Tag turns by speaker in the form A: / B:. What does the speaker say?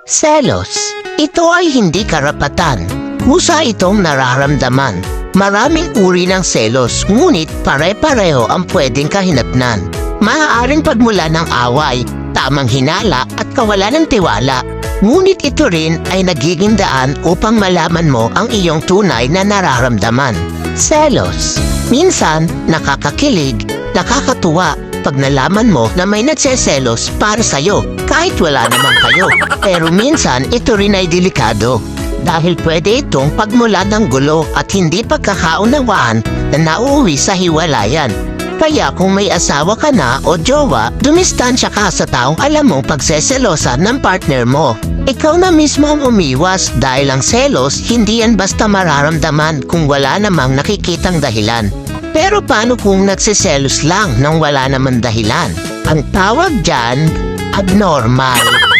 A: Selos. Ito ay hindi karapatan. Kusa itong nararamdaman. Maraming uri ng selos, ngunit pare-pareho ang pwedeng kahinatnan. Maaaring pagmula ng away, tamang hinala at kawalan ng tiwala. Ngunit ito rin ay nagiging daan upang malaman mo ang iyong tunay na nararamdaman. Selos. Minsan, nakakakilig, nakakatuwa pag nalaman mo na may nagseselos para sa'yo kahit wala naman kayo. Pero minsan, ito rin ay delikado. Dahil pwede itong pagmulan ng gulo at hindi pagkakaunawaan na nauuwi sa hiwalayan. Kaya kung may asawa ka na o jowa, dumistansya ka sa taong alam mong pagseselosa ng partner mo. Ikaw na mismo ang umiwas dahil ang selos hindi yan basta mararamdaman kung wala namang nakikitang dahilan. Pero paano kung nagsiselos lang nang wala namang dahilan? Ang tawag dyan, abnormal.